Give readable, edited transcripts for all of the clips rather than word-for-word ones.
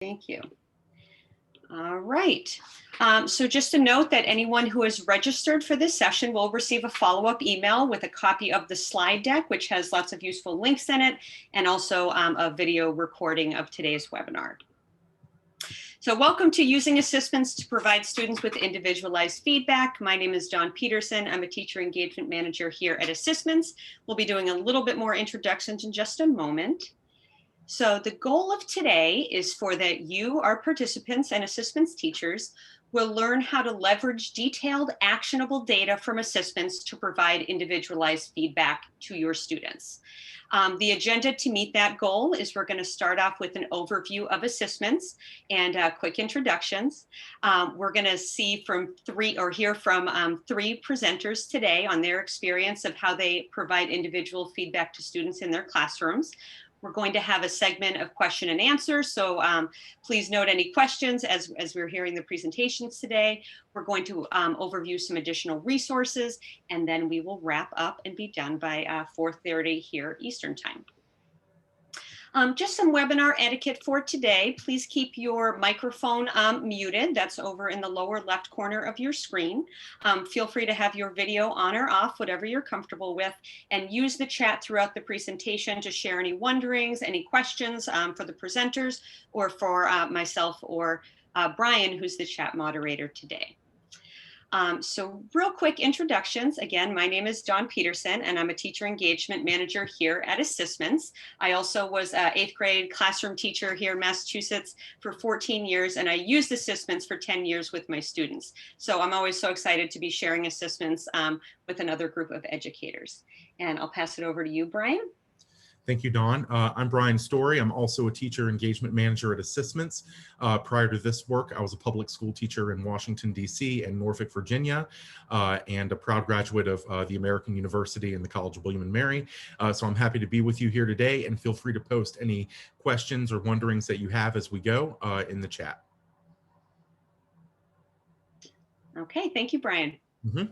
Thank you. All right. So just a note that anyone who is registered for this session will receive a follow-up email with a copy of the slide deck, which has lots of useful links in it, and also a video recording of today's webinar. So welcome to Using Assessments to provide students with individualized feedback. My name is Dawn Peterson. I'm a teacher engagement manager here at Assessments. We'll be doing a little bit more introductions in just a moment. So the goal of today is for that you, our participants and Assessments teachers, will learn how to leverage detailed, actionable data from Assessments to provide individualized feedback to your students. The agenda to meet that goal is we're going to start off with an overview of Assessments and quick introductions. We're going to see from hear from three presenters today on their experience of how they provide individual feedback to students in their classrooms. We're going to have a segment of question and answer, so please note any questions as we're hearing the presentations today. We're going to overview some additional resources, and then we will wrap up and be done by 4:30 here Eastern Time. Just some webinar etiquette for today. Please keep your microphone muted. That's over in the lower left corner of your screen. Feel free to have your video on or off, whatever you're comfortable with, and use the chat throughout the presentation to share any wonderings, any questions for the presenters, or for myself or Brian, who's the chat moderator today. So real quick introductions. Again, my name is Dawn Peterson, and I'm a teacher engagement manager here at Assessments. I also was an 8th grade classroom teacher here in Massachusetts for 14 years, and I used Assessments for 10 years with my students. So I'm always so excited to be sharing Assessments with another group of educators. And I'll pass it over to you, Brian. Thank you, Dawn. I'm Brian Story. I'm also a teacher engagement manager at Assessments. Prior to this work, I was a public school teacher in Washington, D.C. and Norfolk, Virginia, and a proud graduate of the American University and the College of William and Mary. So I'm happy to be with you here today, and feel free to post any questions or wonderings that you have as we go in the chat. Okay, thank you, Brian. Mm-hmm.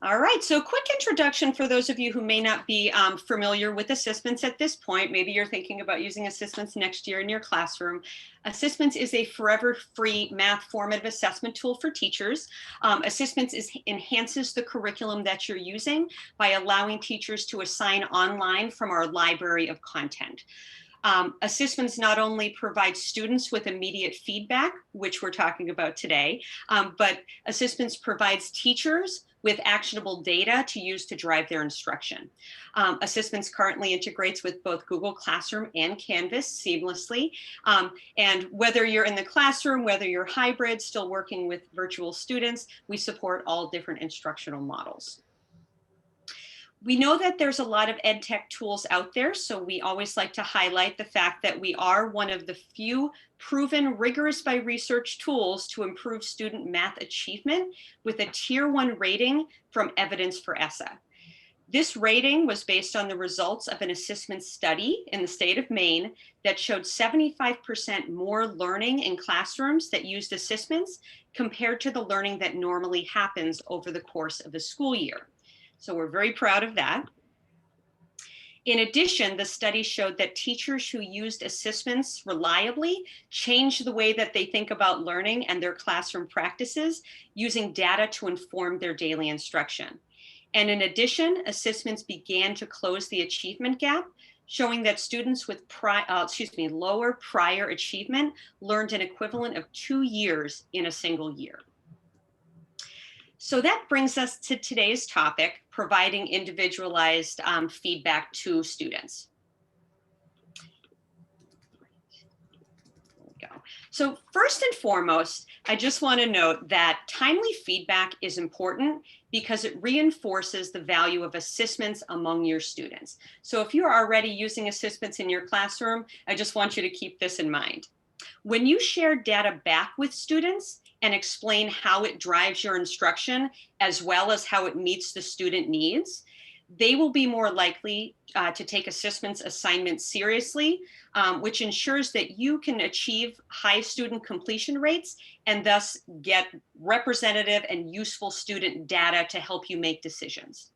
All right, so quick introduction for those of you who may not be familiar with Assessments at this point. Maybe you're thinking about using Assessments next year in your classroom. Assessments is a forever free math formative assessment tool for teachers. Assessments enhances the curriculum that you're using by allowing teachers to assign online from our library of content. Assessments not only provide students with immediate feedback, which we're talking about today, but Assessments provides teachers with actionable data to use to drive their instruction. Assessments currently integrates with both Google Classroom and Canvas seamlessly. And whether you're in the classroom, whether you're hybrid, still working with virtual students, we support all different instructional models. We know that there's a lot of ed tech tools out there, so we always like to highlight the fact that we are one of the few proven rigorous by research tools to improve student math achievement with a Tier 1 rating from Evidence for ESSA. This rating was based on the results of an assessment study in the state of Maine that showed 75% more learning in classrooms that used Assessments compared to the learning that normally happens over the course of a school year. So we're very proud of that. In addition, the study showed that teachers who used Assessments reliably changed the way that they think about learning and their classroom practices using data to inform their daily instruction. And in addition, Assessments began to close the achievement gap, showing that students with lower prior achievement learned an equivalent of 2 years in a single year. So that brings us to today's topic, providing individualized feedback to students. There we go. So first and foremost, I just want to note that timely feedback is important because it reinforces the value of Assessments among your students. So if you're already using Assessments in your classroom, I just want you to keep this in mind. When you share data back with students and explain how it drives your instruction, as well as how it meets the student needs, they will be more likely to take Assessments assignments seriously, which ensures that you can achieve high student completion rates and thus get representative and useful student data to help you make decisions.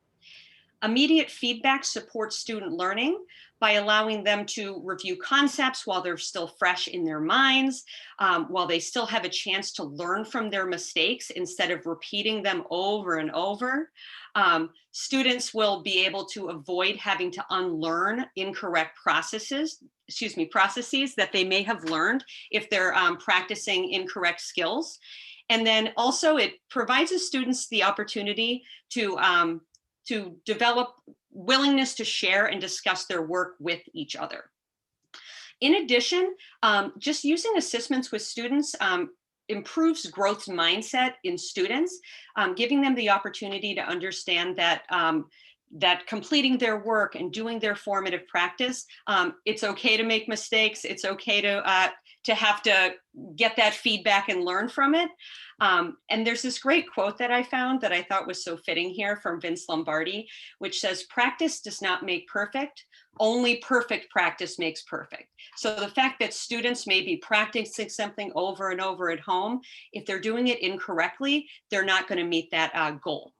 Immediate feedback supports student learning by allowing them to review concepts while they're still fresh in their minds, while they still have a chance to learn from their mistakes instead of repeating them over and over. Students will be able to avoid having to unlearn incorrect processes that they may have learned if they're practicing incorrect skills. And then also it provides the students the opportunity to develop willingness to share and discuss their work with each other. In addition, just using assessments with students improves growth mindset in students, giving them the opportunity to understand that that completing their work and doing their formative practice, it's okay to make mistakes. It's okay to have to get that feedback and learn from it. And there's this great quote that I found that I thought was so fitting here from Vince Lombardi, which says, "Practice does not make perfect. Only perfect practice makes perfect." So the fact that students may be practicing something over and over at home, if they're doing it incorrectly, they're not going to meet that goal.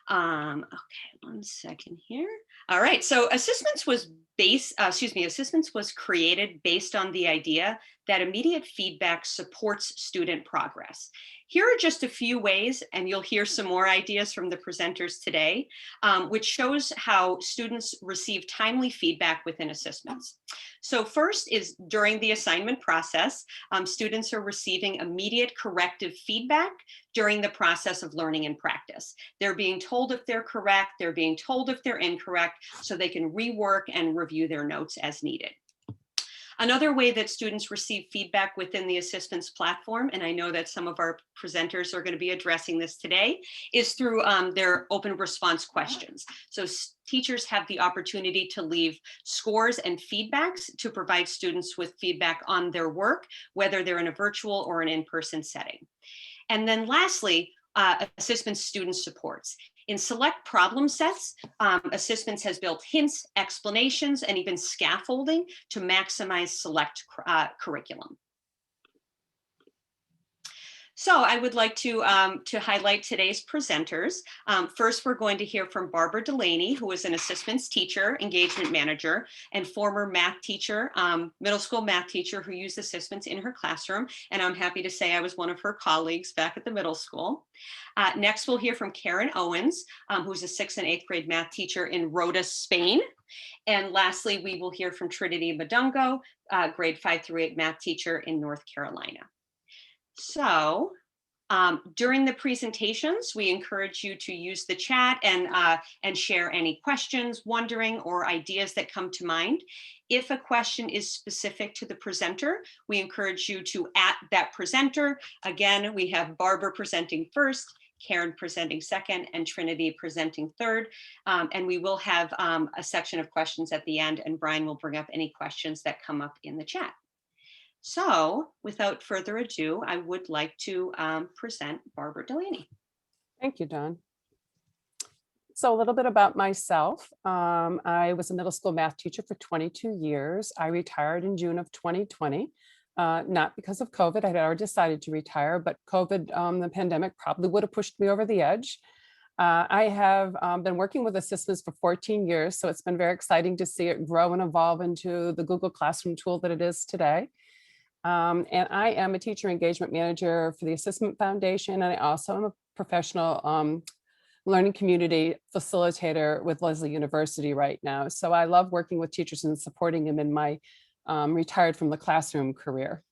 Okay, one second here. All right, so Assessments was created based on the idea that immediate feedback supports student progress. Here are just a few ways, and you'll hear some more ideas from the presenters today, which shows how students receive timely feedback within Assessments. So first is during the assignment process, students are receiving immediate corrective feedback during the process of learning and practice. They're being told if they're correct, they're being told if they're incorrect, so they can rework and review their notes as needed. Another way that students receive feedback within the Assessments platform, and I know that some of our presenters are going to be addressing this today, is through their open response questions. So teachers have the opportunity to leave scores and feedbacks to provide students with feedback on their work, whether they're in a virtual or an in-person setting. And then lastly, Assessments student supports. In select problem sets, Assessments has built hints, explanations, and even scaffolding to maximize select curriculum. So I would like to highlight today's presenters. First, we're going to hear from Barbara Delaney, who is an Assessments teacher, engagement manager, and former math teacher, middle school math teacher who used Assessments in her classroom. And I'm happy to say I was one of her colleagues back at the middle school. Next, we'll hear from Karen Owens, who's a 6th and 8th grade math teacher in Rota, Spain. And lastly, we will hear from Trinity Madungo, grade 5 through 8 math teacher in North Carolina. So during the presentations, we encourage you to use the chat and share any questions, wondering, or ideas that come to mind. If a question is specific to the presenter, we encourage you to @ that presenter. Again, we have Barbara presenting first, Karen presenting second, and Trinity presenting third. And we will have a section of questions at the end, and Brian will bring up any questions that come up in the chat. So without further ado, I would like to present Barbara Delaney. Thank you, Dawn. So a little bit about myself. I was a middle school math teacher for 22 years. I retired in June of 2020, not because of COVID. I had already decided to retire, but COVID, the pandemic probably would have pushed me over the edge. I have been working with Assessments for 14 years, so it's been very exciting to see it grow and evolve into the Google Classroom tool that it is today. And I am a teacher engagement manager for the Assessment Foundation, and I also am a professional learning community facilitator with Lesley University right now. So I love working with teachers and supporting them in my retired from the classroom career.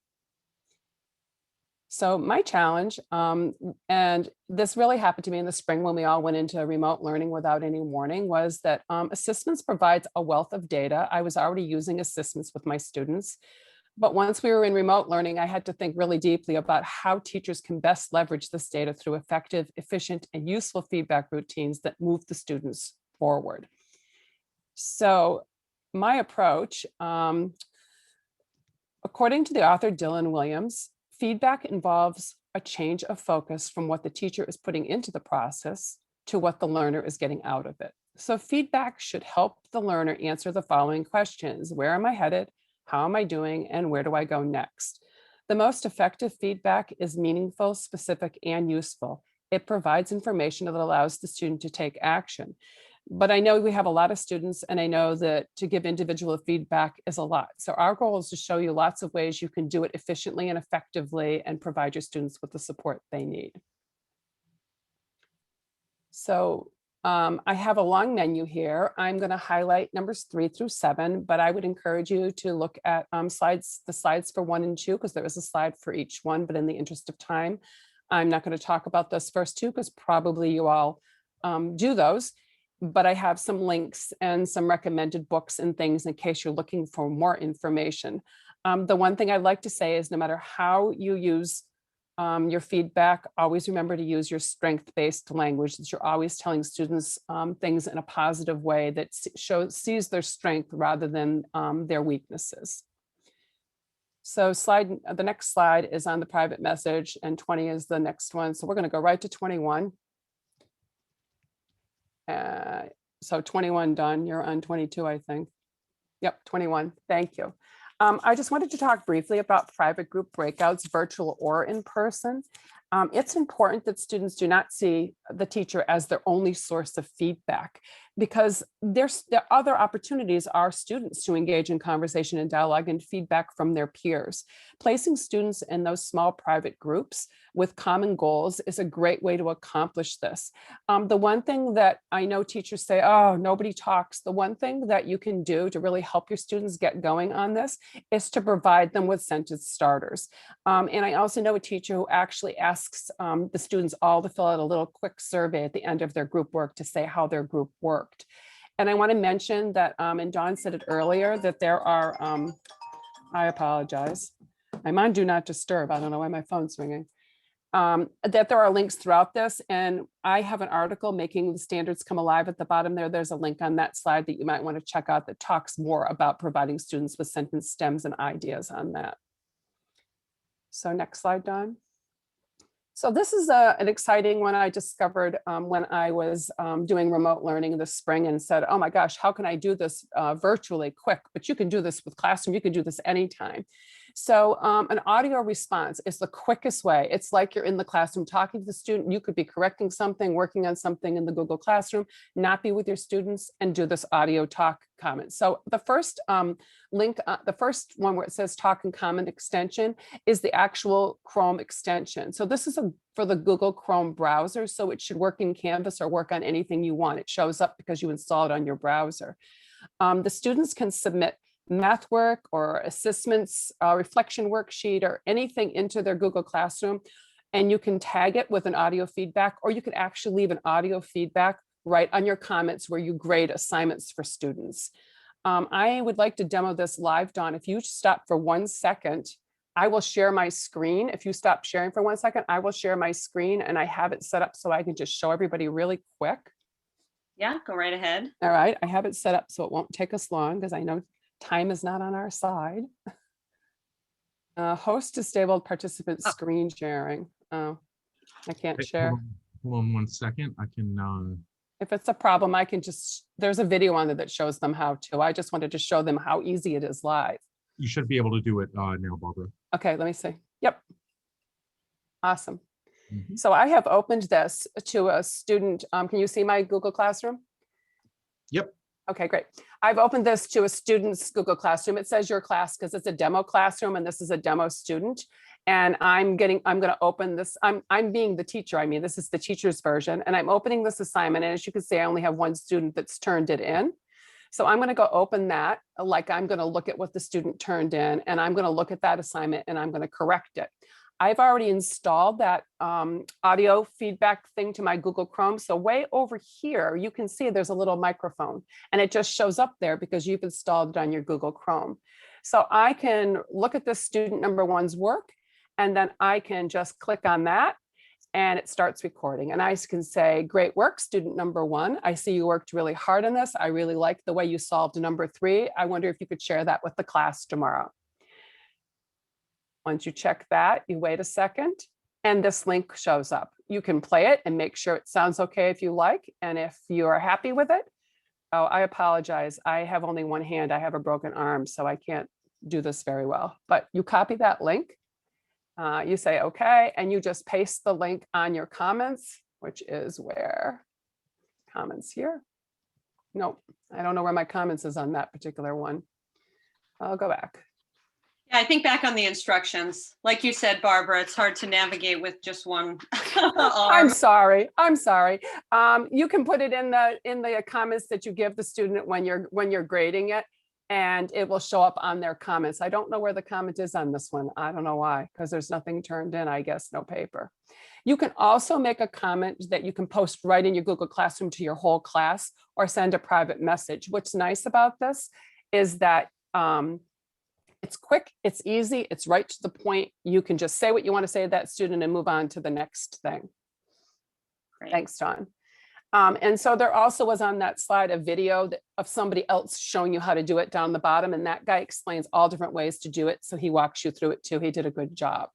So my challenge, and this really happened to me in the spring when we all went into remote learning without any warning, was that Assessments provides a wealth of data. I was already using Assessments with my students. But once we were in remote learning, I had to think really deeply about how teachers can best leverage this data through effective, efficient, and useful feedback routines that move the students forward. So my approach, according to the author Dylan Williams, feedback involves a change of focus from what the teacher is putting into the process to what the learner is getting out of it. So feedback should help the learner answer the following questions: where am I headed? How am I doing? And where do I go next? The most effective feedback is meaningful, specific, and useful. It provides information that allows the student to take action. But I know we have a lot of students, and I know that to give individual feedback is a lot. So our goal is to show you lots of ways you can do it efficiently and effectively and provide your students with the support they need. So I have a long menu here. I'm going to highlight numbers 3 through 7, but I would encourage you to look at the slides for 1 and 2, because there is a slide for each one, but in the interest of time, I'm not going to talk about those first 2 because probably you all do those. But I have some links and some recommended books and things in case you're looking for more information. The one thing I'd like to say is no matter how you use your feedback, always remember to use your strength-based language, that you're always telling students things in a positive way that sees their strength rather than their weaknesses. So the next slide is on the private message, and 20 is the next one. So we're going to go right to 21. So 21 done. You're on 22, I think. Yep, 21. Thank you. I just wanted to talk briefly about private group breakouts, virtual or in person. It's important that students do not see the teacher as their only source of feedback, because there are other opportunities are students to engage in conversation and dialogue and feedback from their peers. Placing students in those small private groups with common goals is a great way to accomplish this. The one thing that I know teachers say, oh, nobody talks. The one thing that you can do to really help your students get going on this is to provide them with sentence starters. And I also know a teacher who actually asks the students all to fill out a little quick survey at the end of their group work to say how their group worked. And I want to mention that, and Dawn said it earlier, that there are, I apologize, I'm on Do Not Disturb. I don't know why my phone's ringing. That there are links throughout this, and I have an article, Making the Standards Come Alive, at the bottom there. There's a link on that slide that you might want to check out that talks more about providing students with sentence stems and ideas on that. So next slide, Dawn. So this is an exciting one I discovered when I was doing remote learning this spring, and said, oh my gosh, how can I do this virtually quick? But you can do this with Classroom. You can do this anytime. So an audio response is the quickest way. It's like you're in the classroom talking to the student. You could be correcting something, working on something in the Google Classroom, not be with your students, and do this audio talk comment. So the first link, the first one where it says talk and comment extension is the actual Chrome extension. So this is for the Google Chrome browser. So it should work in Canvas or work on anything you want. It shows up because you install it on your browser. The students can submit math work or assessments, reflection worksheet, or anything into their Google Classroom, and you can tag it with an audio feedback, or you could actually leave an audio feedback right on your comments where you grade assignments for students. I would like to demo this live, Dawn. If you stop for 1 second, I will share my screen. If you stop sharing for 1 second, I will share my screen, and I have it set up so I can just show everybody really quick. Yeah, go right ahead. All right, I have it set up so it won't take us long, because I know time is not on our side. Host disabled participant screen sharing. Oh, I can't share. Hold on 1 second. I can. If it's a problem, I can just, there's a video on there that shows them how to. I just wanted to show them how easy it is live. You should be able to do it now, Barbara. Okay, let me see. Yep. Awesome. So I have opened this to a student. Can you see my Google Classroom? Yep. Okay, great. I've opened this to a student's Google Classroom. It says your class because it's a demo classroom, and this is a demo student. And I'm going to open this. I'm being the teacher. I mean, this is the teacher's version, and I'm opening this assignment. And as you can see, I only have one student that's turned it in. So I'm going to go open that, like I'm going to look at what the student turned in, and I'm going to look at that assignment, and I'm going to correct it. I've already installed that audio feedback thing to my Google Chrome. So way over here, you can see there's a little microphone, and it just shows up there because you've installed it on your Google Chrome. So I can look at this student number 1's work, and then I can just click on that, and it starts recording. And I can say, great work, student number 1. I see you worked really hard on this. I really like the way you solved number 3. I wonder if you could share that with the class tomorrow. Once you check that, you wait a second, and this link shows up. You can play it and make sure it sounds okay if you like. And if you are happy with it, oh, I apologize. I have only one hand. I have a broken arm, so I can't do this very well. But you copy that link, you say, okay, and you just paste the link on your comments, which is where? Comments here. Nope, I don't know where my comments is on that particular one. I'll go back. Yeah, I think back on the instructions. Like you said, Barbara, it's hard to navigate with just one I'm arm. sorry. I'm sorry. You can put it in the comments that you give the student when you're grading it, and it will show up on their comments. I don't know where the comment is on this one. I don't know why, because there's nothing turned in, I guess, no paper. You can also make a comment that you can post right in your Google Classroom to your whole class or send a private message. What's nice about this is that it's quick, it's easy, it's right to the point. You can just say what you want to say to that student and move on to the next thing. Great. Thanks, John. And so there also was on that slide a video of somebody else showing you how to do it down the bottom. And that guy explains all different ways to do it. So he walks you through it too. He did a good job.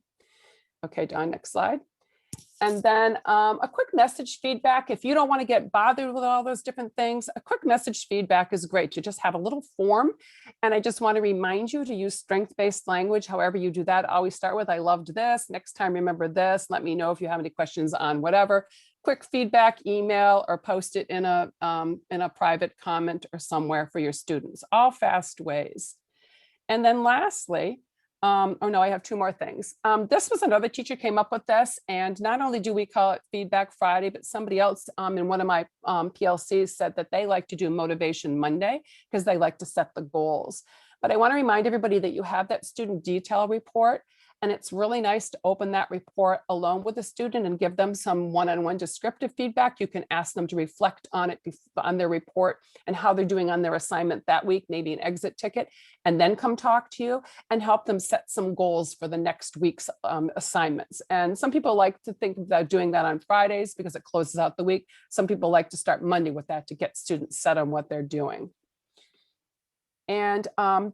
Okay, Don, next slide. And then a quick message feedback. If you don't want to get bothered with all those different things, a quick message feedback is great. You just have a little form. And I just want to remind you to use strength-based language. However you do that, always start with, I loved this. Next time, remember this. Let me know if you have any questions on whatever. Quick feedback, email, or post it in a private comment or somewhere for your students. All fast ways. And then lastly, oh no, I have two more things. This was another teacher came up with this, and not only do we call it Feedback Friday, but somebody else in one of my PLCs said that they like to do Motivation Monday because they like to set the goals. But I want to remind everybody that you have that student detail report, and it's really nice to open that report alone with a student and give them some one-on-one descriptive feedback. You can ask them to reflect on it, on their report and how they're doing on their assignment that week, maybe an exit ticket, and then come talk to you and help them set some goals for the next week's assignments. And some people like to think about doing that on Fridays because it closes out the week. Some people like to start Monday with that to get students set on what they're doing. And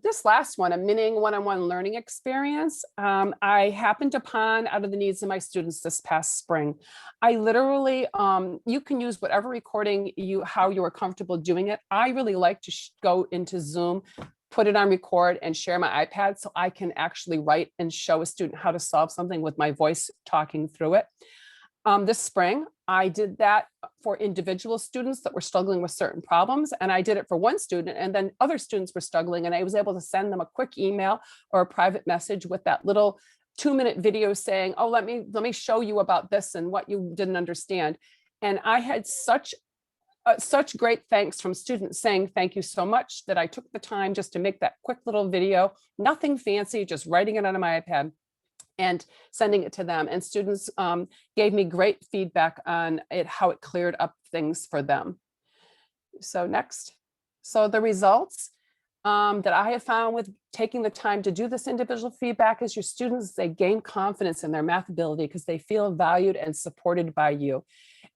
this last one, a mini one-on-one learning experience, I happened upon out of the needs of my students this past spring. I literally, you can use whatever recording how you are comfortable doing it. I really like to go into Zoom, put it on record and share my iPad so I can actually write and show a student how to solve something with my voice talking through it. This spring, I did that for individual students that were struggling with certain problems. And I did it for one student, and then other students were struggling. And I was able to send them a quick email or a private message with that little 2-minute video saying, oh, let me show you about this and what you didn't understand. And I had such great thanks from students saying, thank you so much, that I took the time just to make that quick little video, nothing fancy, just writing it on my iPad and sending it to them. And students gave me great feedback on it, how it cleared up things for them. So next. So the results that I have found with taking the time to do this individual feedback is your students, they gain confidence in their math ability because they feel valued and supported by you.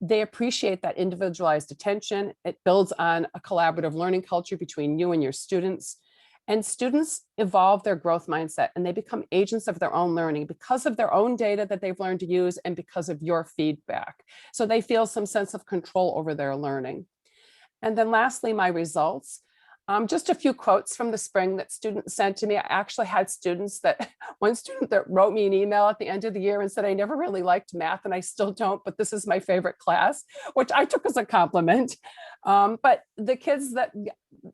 They appreciate that individualized attention. It builds on a collaborative learning culture between you and your students. And students evolve their growth mindset and they become agents of their own learning because of their own data that they've learned to use and because of your feedback. So they feel some sense of control over their learning. And then lastly, my results. Just a few quotes from the spring that students sent to me. I actually had students one student that wrote me an email at the end of the year and said, I never really liked math and I still don't, but this is my favorite class, which I took as a compliment. But the kids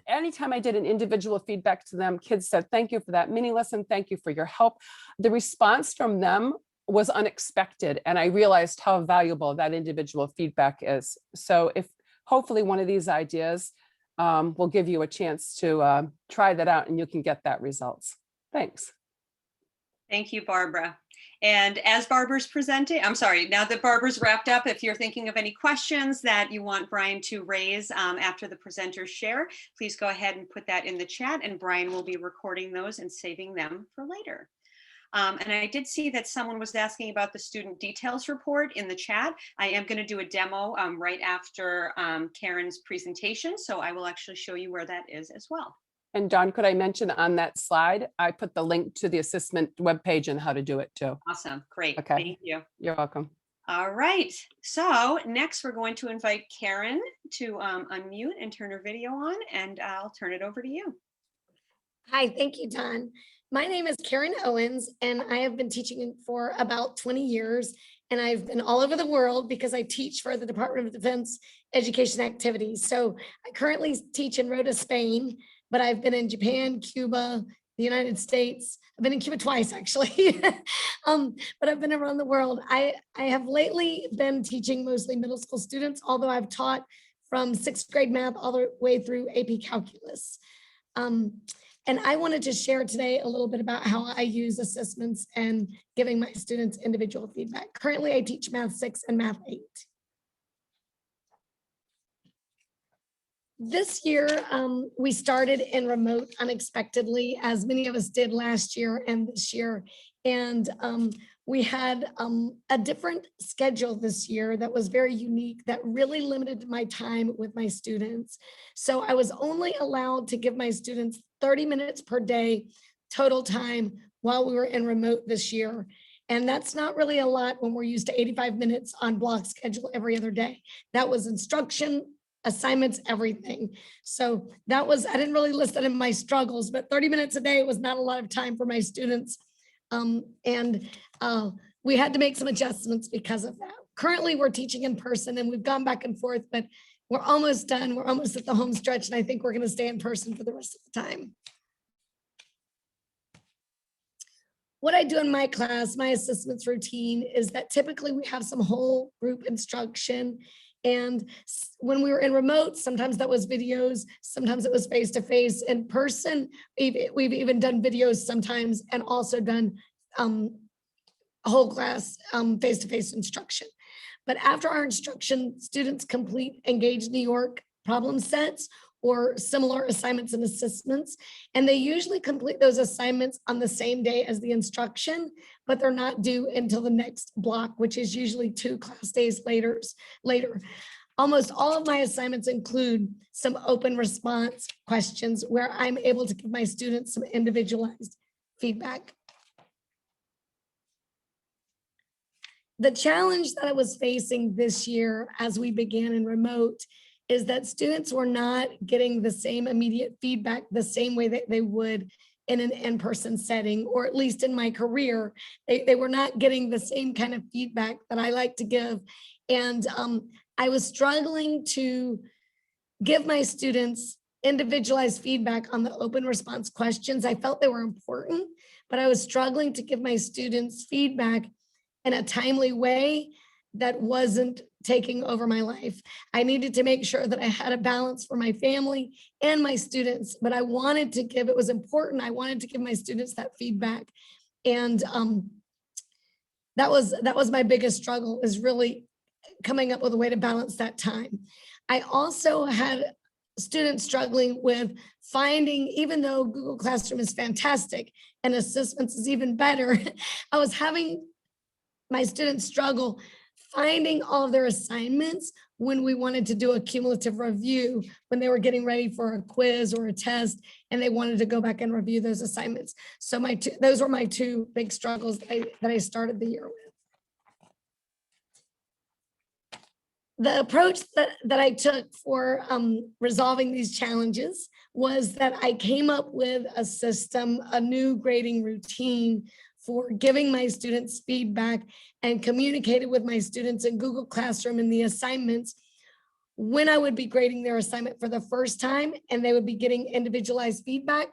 anytime I did an individual feedback to them, kids said, thank you for that mini lesson. Thank you for your help. The response from them was unexpected. And I realized how valuable that individual feedback is. So hopefully one of these ideas will give you a chance to try that out and you can get that results. Thanks. Thank you, Barbara. And as Barbara's presenting, I'm sorry, now that Barbara's wrapped up, if you're thinking of any questions that you want Brian to raise after the presenters share, please go ahead and put that in the chat and Brian will be recording those and saving them for later. And I did see that someone was asking about the student details report in the chat. I am going to do a demo right after Karen's presentation, so I will actually show you where that is as well. And Don, could I mention on that slide, I put the link to the assessment webpage and how to do it too. Awesome, great, Okay. Thank you. You're welcome. All right, so next we're going to invite Karen to unmute and turn her video on, and I'll turn it over to you. Hi, thank you, Don. My name is Karen Owens, and I have been teaching for about 20 years and I've been all over the world because I teach for the Department of Defense education activities. So I currently teach in Rota, Spain, but I've been in Japan, Cuba, the United States. I've been in Cuba twice, actually. But I've been around the world. I have lately been teaching mostly middle school students, although I've taught from 6th grade math all the way through AP Calculus. And I wanted to share today a little bit about how I use assessments and giving my students individual feedback. Currently, I teach Math 6 and Math 8. This year, we started in remote unexpectedly, as many of us did last year and this year. And we had a different schedule this year that was very unique, that really limited my time with my students. So I was only allowed to give my students 30 minutes per day total time while we were in remote this year. And that's not really a lot when we're used to 85 minutes on block schedule every other day. That was instruction, assignments, everything. So that was, I didn't really list that in my struggles, but 30 minutes a day was not a lot of time for my students. We had to make some adjustments because of that. Currently, we're teaching in person and we've gone back and forth, but we're almost done. We're almost at the home stretch, and I think we're going to stay in person for the rest of the time. What I do in my class, my assessments routine, is that typically we have some whole group instruction. And when we were in remote, sometimes that was videos, sometimes it was face-to-face. In person, we've even done videos sometimes, and also done whole class face-to-face instruction. But after our instruction, students complete Engage New York problem sets or similar assignments and assessments. And they usually complete those assignments on the same day as the instruction, but they're not due until the next block, which is usually 2 class days later. Almost all of my assignments include some open response questions where I'm able to give my students some individualized feedback. The challenge that I was facing this year as we began in remote is that students were not getting the same immediate feedback the same way that they would in an in-person setting, or at least in my career, they were not getting the same kind of feedback that I like to give. And I was struggling to give my students individualized feedback on the open response questions. I felt they were important, but I was struggling to give my students feedback in a timely way that wasn't taking over my life. I needed to make sure that I had a balance for my family and my students, but I wanted to give, it was important, I wanted to give my students that feedback. And that was my biggest struggle, is really coming up with a way to balance that time. I also had students struggling with finding, even though Google Classroom is fantastic and assessments is even better, I was having my students struggle finding all of their assignments when we wanted to do a cumulative review, when they were getting ready for a quiz or a test, and they wanted to go back and review those assignments. So those were my 2 big struggles that I started the year with. The approach that I took for resolving these challenges was that I came up with a system, a new grading routine for giving my students feedback, and communicated with my students in Google Classroom in the assignments when I would be grading their assignment for the first time, and they would be getting individualized feedback,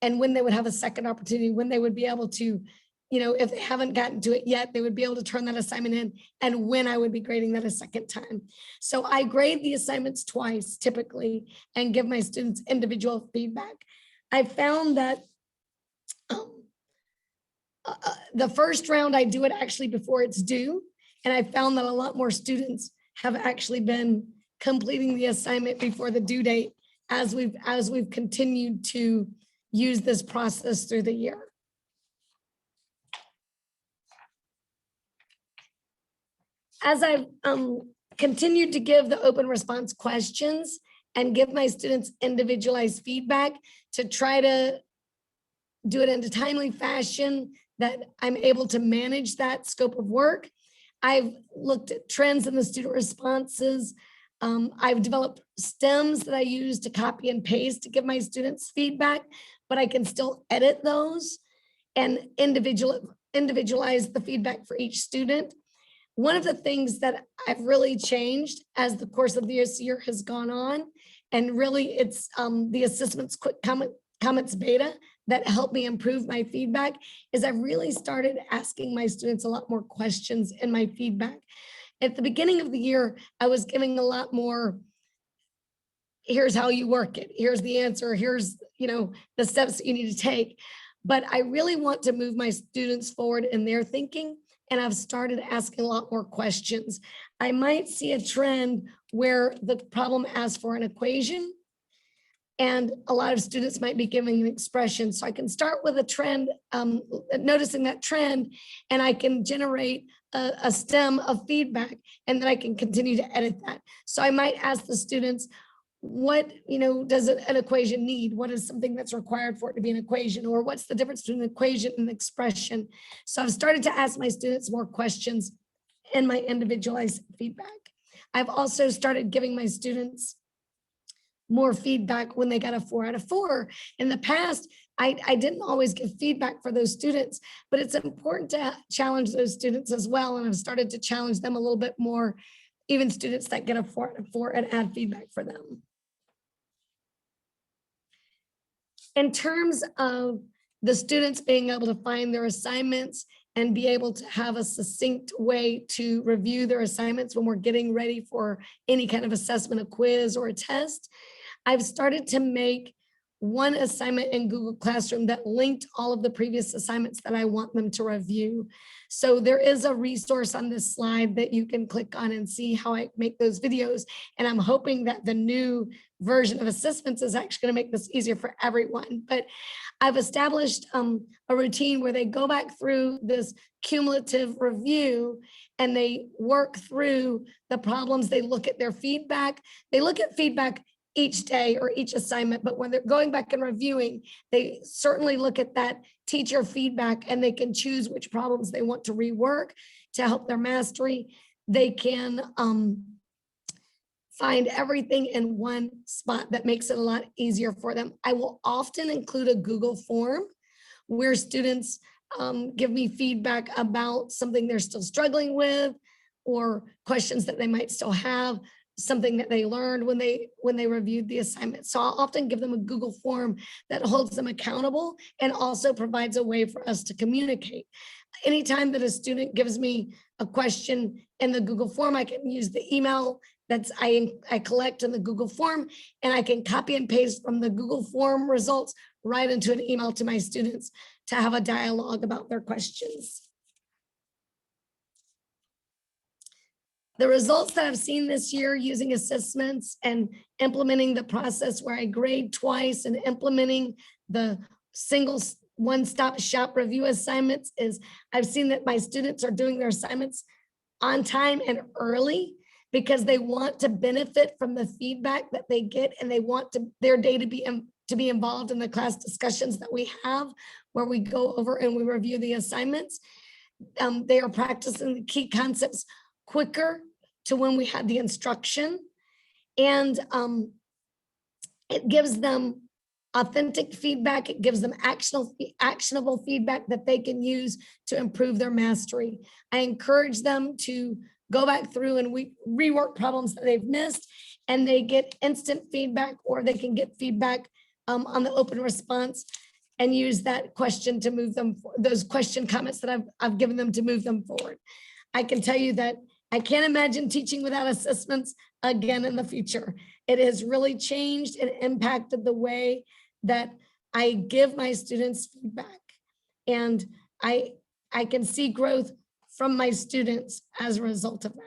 and when they would have a second opportunity, when they would be able to, if they haven't gotten to it yet, they would be able to turn that assignment in, and when I would be grading that a second time. So I grade the assignments twice typically and give my students individual feedback. I found that the first round, I do it actually before it's due. And I found that a lot more students have actually been completing the assignment before the due date as we've continued to use this process through the year. As I've continued to give the open response questions and give my students individualized feedback to try to do it in a timely fashion that I'm able to manage that scope of work. I've looked at trends in the student responses. I've developed stems that I use to copy and paste to give my students feedback, but I can still edit those and individualize the feedback for each student. One of the things that I've really changed as the course of this year has gone on, and really it's the ASSISTments quick comments beta that helped me improve my feedback, is I really started asking my students a lot more questions in my feedback. At the beginning of the year, I was giving a lot more, here's how you work it, here's the answer, here's, the steps that you need to take. But I really want to move my students forward in their thinking, and I've started asking a lot more questions. I might see a trend where the problem asks for an equation, and a lot of students might be giving an expression. So I can start with a trend, noticing that trend, and I can generate a stem of feedback, and then I can continue to edit that. So I might ask the students, what does an equation need? What is something that's required for it to be an equation? Or what's the difference between an equation and an expression? So I've started to ask my students more questions in my individualized feedback. I've also started giving my students more feedback when they got a 4 out of 4. In the past, I didn't always give feedback for those students, but it's important to challenge those students as well. And I've started to challenge them a little bit more, even students that get a 4 out of 4, and add feedback for them. In terms of the students being able to find their assignments and be able to have a succinct way to review their assignments when we're getting ready for any kind of assessment, a quiz or a test, I've started to make one assignment in Google Classroom that linked all of the previous assignments that I want them to review. So there is a resource on this slide that you can click on and see how I make those videos. And I'm hoping that the new version of ASSISTments is actually going to make this easier for everyone. But I've established a routine where they go back through this cumulative review and they work through the problems. They look at their feedback. They look at feedback each day or each assignment, but when they're going back and reviewing, they certainly look at that teacher feedback and they can choose which problems they want to rework to help their mastery. They can find everything in one spot that makes it a lot easier for them. I will often include a Google form where students give me feedback about something they're still struggling with or questions that they might still have, something that they learned when they reviewed the assignment. So I'll often give them a Google form that holds them accountable and also provides a way for us to communicate. Anytime that a student gives me a question in the Google form, I can use the email that's I collect in the Google form, and I can copy and paste from the Google form results right into an email to my students to have a dialogue about their questions. The results that I've seen this year using ASSISTments and implementing the process where I grade twice and implementing the single one-stop shop review assignments is I've seen that my students are doing their assignments on time and early because they want to benefit from the feedback that they get, and they want their day to be involved in the class discussions that we have where we go over and we review the assignments. They are practicing the key concepts quicker to when we had the instruction, and it gives them authentic feedback. It gives them actionable feedback that they can use to improve their mastery. I encourage them to go back through and rework problems that they've missed, and they get instant feedback, or they can get feedback on the open response and use that question to move them, those question comments that I've given them to move them forward. I can tell you that I can't imagine teaching without ASSISTments again in the future. It has really changed and impacted the way that I give my students feedback. And I can see growth from my students as a result of that.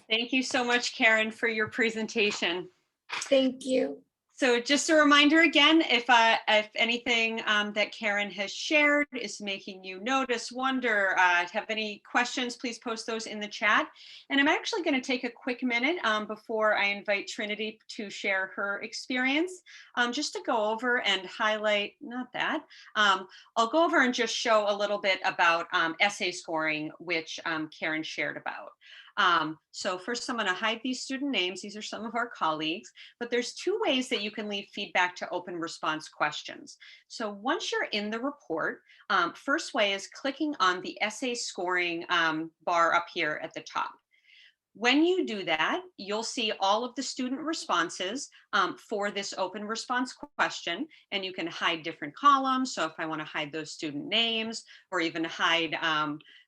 Thank you so much, Karen, for your presentation. Thank you. So just a reminder again, if anything that Karen has shared is making you notice, wonder, have any questions, please post those in the chat. And I'm actually going to take a quick minute before I invite Trinity to share her experience, just to go over and highlight, not that, I'll go over and just show a little bit about essay scoring, which Karen shared about. So first I'm going to hide these student names. These are some of our colleagues, but there's two ways that you can leave feedback to open response questions. So once you're in the report, first way is clicking on the essay scoring bar up here at the top. When you do that, you'll see all of the student responses for this open response question, and you can hide different columns. So if I want to hide those student names, or even hide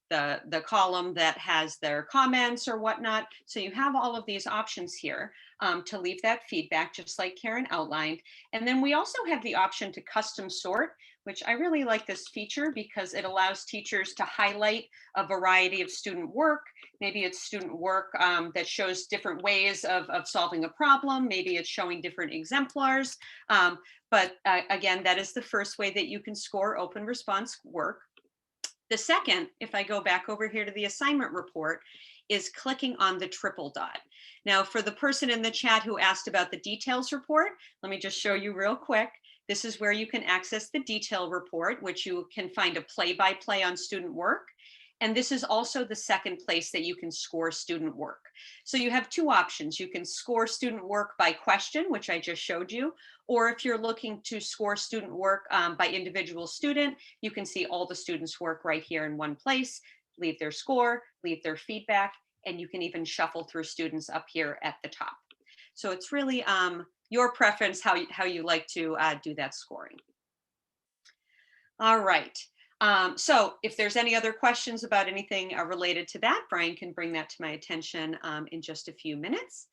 the column that has their comments or whatnot. So you have all of these options here to leave that feedback, just like Karen outlined. And then we also have the option to custom sort, which I really like this feature because it allows teachers to highlight a variety of student work. Maybe it's student work that shows different ways of solving a problem. Maybe it's showing different exemplars. But again, that is the first way that you can score open response work. The second, if I go back over here to the assignment report, is clicking on the triple dot. Now, for the person in the chat who asked about the details report, let me just show you real quick. This is where you can access the detail report, which you can find a play-by-play on student work. And this is also the second place that you can score student work. So you have two options. You can score student work by question, which I just showed you, or if you're looking to score student work by individual student, you can see all the students' work right here in one place, leave their score, leave their feedback, and you can even shuffle through students up here at the top. So it's really your preference how you like to do that scoring. All right. So if there's any other questions about anything related to that, Brian can bring that to my attention in just a few minutes.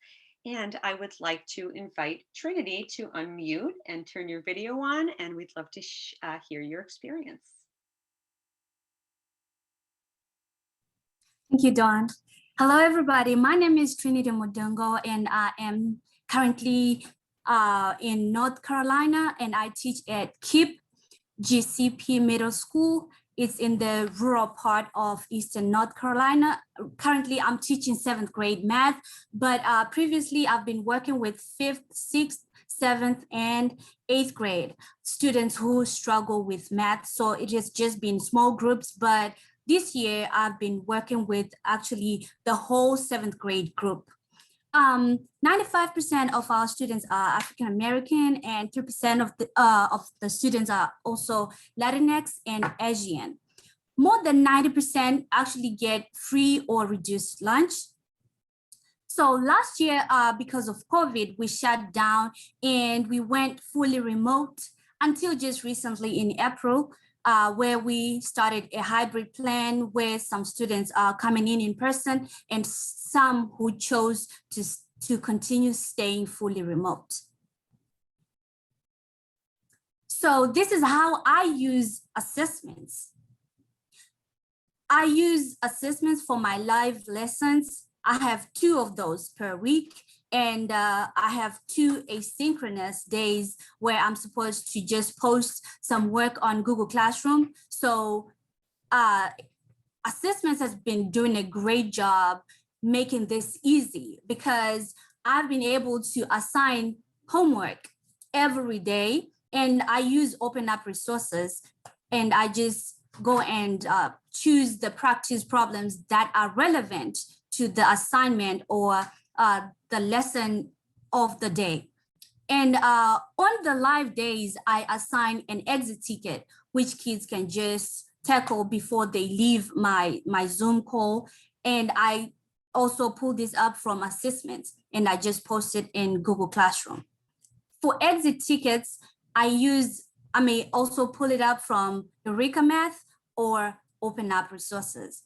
And I would like to invite Trinity to unmute and turn your video on, and we'd love to hear your experience. Thank you, Dawn. Hello, everybody. My name is Trinity Modungo, and I am currently in North Carolina, and I teach at KIPP GCP Middle School. It's in the rural part of Eastern North Carolina. Currently, I'm teaching 7th grade math, but previously I've been working with 5th, 6th, 7th, and 8th grade students who struggle with math. So it has just been small groups, but this year I've been working with actually the whole 7th grade group. 95% of our students are African American, and 3% of the students are also Latinx and Asian. More than 90% actually get free or reduced lunch. So last year, because of COVID, we shut down and we went fully remote until just recently in April, where we started a hybrid plan where some students are coming in person and some who chose to continue staying fully remote. So this is how I use assessments. I use assessments for my live lessons. I have 2 of those per week, and I have 2 asynchronous days where I'm supposed to just post some work on Google Classroom. So Assessments has been doing a great job making this easy, because I've been able to assign homework every day, and I use open up resources, and I just go and choose the practice problems that are relevant to the assignment or the lesson of the day. And on the live days, I assign an exit ticket, which kids can just tackle before they leave my Zoom call. And I also pull this up from assessments, and I just post it in Google Classroom. For exit tickets, I may also pull it up from Eureka Math or Open Up Resources.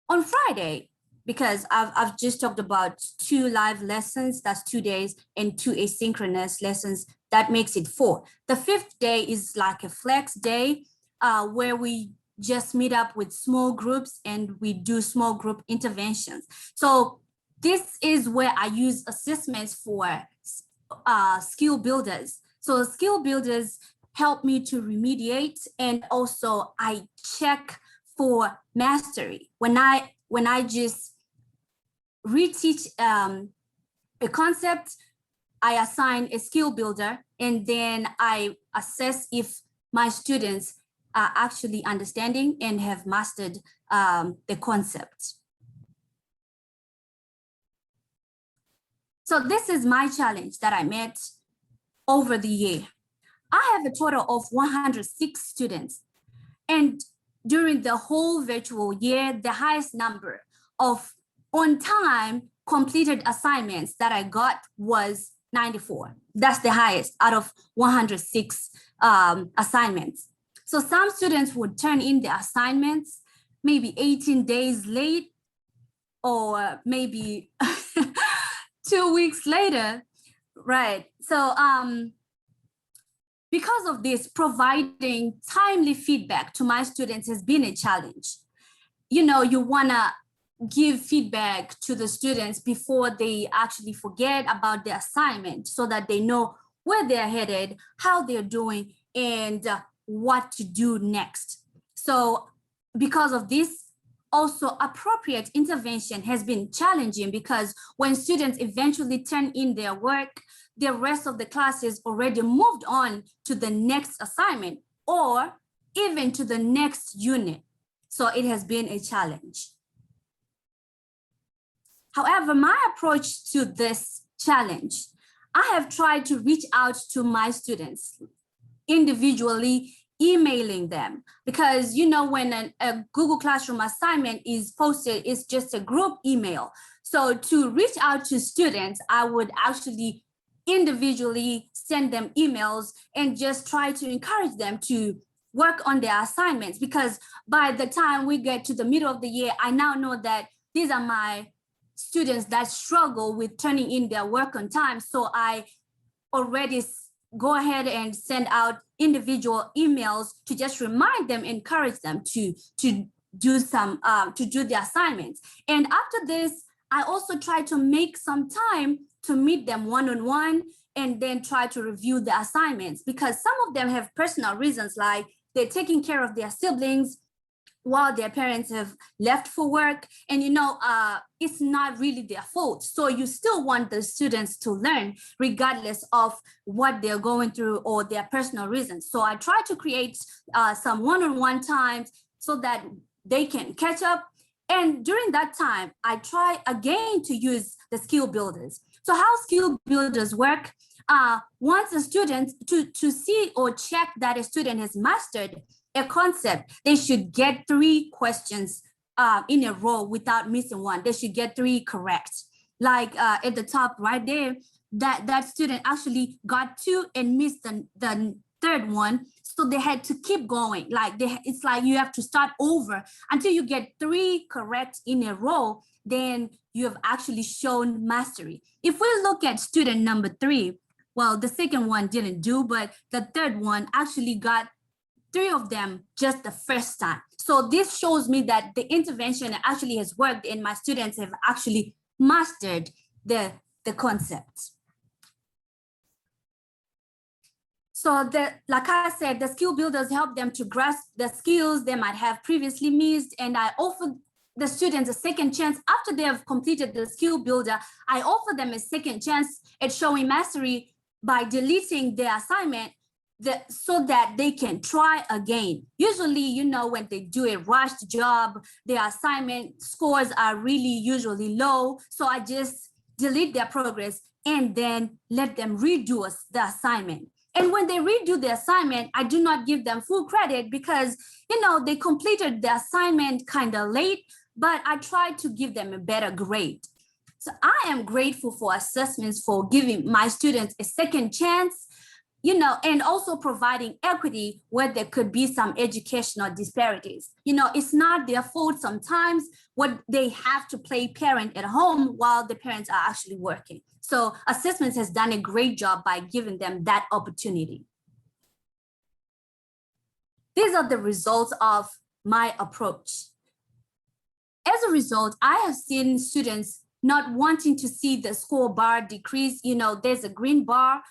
On Friday, because I've just talked about 2 live lessons, that's 2 days, and 2 asynchronous lessons, that makes it 4. The 5th day is like a flex day where we just meet up with small groups and we do small group interventions. So this is where I use assessments for skill builders. So skill builders help me to remediate, and also I check for mastery. When I just reteach a concept, I assign a skill builder, and then I assess if my students are actually understanding and have mastered the concept. So this is my challenge that I met over the year. I have a total of 106 students. And during the whole virtual year, the highest number of on-time completed assignments that I got was 94. That's the highest out of 106 assignments. So some students would turn in the assignments maybe 18 days late, or maybe 2 weeks later, right? So because of this, providing timely feedback to my students has been a challenge. You know, you wanna give feedback to the students before they actually forget about the assignment so that they know where they're headed, how they're doing, and what to do next. So because of this, also appropriate intervention has been challenging, because when students eventually turn in their work, the rest of the classes already moved on to the next assignment or even to the next unit. So it has been a challenge. However, my approach to this challenge, I have tried to reach out to my students individually, emailing them, because you know, when a Google Classroom assignment is posted, it's just a group email. So to reach out to students, I would actually individually send them emails and just try to encourage them to work on their assignments, because by the time we get to the middle of the year, I now know that these are my students that struggle with turning in their work on time. So I already go ahead and send out individual emails to just remind them, encourage them to do the assignments. And after this, I also try to make some time to meet them one-on-one and then try to review the assignments, because some of them have personal reasons, like they're taking care of their siblings while their parents have left for work. And you know, it's not really their fault. So you still want the students to learn regardless of what they're going through or their personal reasons. So I try to create some one-on-one times so that they can catch up. And during that time, I try again to use the skill builders. So how skill builders work, once a student, to see or check that a student has mastered a concept, they should get 3 questions in a row without missing one. They should get 3 correct. Like at the top right there, that student actually got 2 and missed the third one. So they had to keep going. Like it's like you have to start over until you get 3 correct in a row, then you have actually shown mastery. If we look at student number 3, well, the second one didn't do, but the third one actually got 3 of them just the first time. So this shows me that the intervention actually has worked and my students have actually mastered the concept. So like I said, the skill builders help them to grasp the skills they might have previously missed. And I offer the students a second chance after they have completed the skill builder. I offer them a second chance at showing mastery by deleting their assignment so that they can try again. Usually, you know, when they do a rushed job, their assignment scores are really usually low. So I just delete their progress and then let them redo the assignment. And when they redo the assignment, I do not give them full credit because, you know, they completed the assignment kind of late, but I try to give them a better grade. So I am grateful for assessments for giving my students a second chance, you know, and also providing equity where there could be some educational disparities. You know, it's not their fault sometimes what they have to play parent at home while the parents are actually working. So Assessments has done a great job by giving them that opportunity. These are the results of my approach. As a result, I have seen students not wanting to see the score bar decrease. You know, there's a green bar.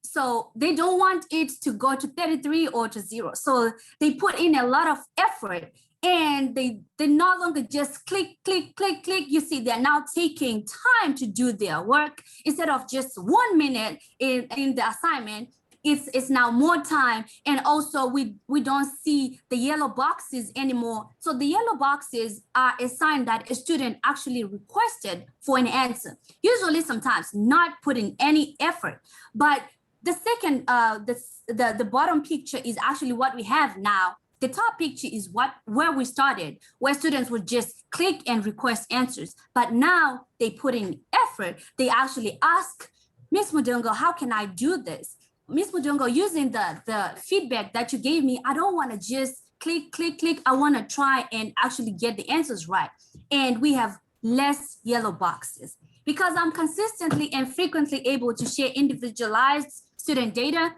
So they don't want it to go to 33 or to 0. So they put in a lot of effort and they no longer just click, click, click, click. You see, they're now taking time to do their work instead of just 1 minute in the assignment. it's now more time, and also we don't see the yellow boxes anymore. So the yellow boxes are a sign that a student actually requested for an answer, usually sometimes not putting any effort. But the second the bottom picture is actually what we have now. The top picture is where we started, where students would just click and request answers, but now they put in effort. They actually ask, Ms. Mudungo, how can I do this? Ms. Mudungo, using the feedback that you gave me, I don't want to just click, click, click. I want to try and actually get the answers right. And we have less yellow boxes because I'm consistently and frequently able to share individualized student data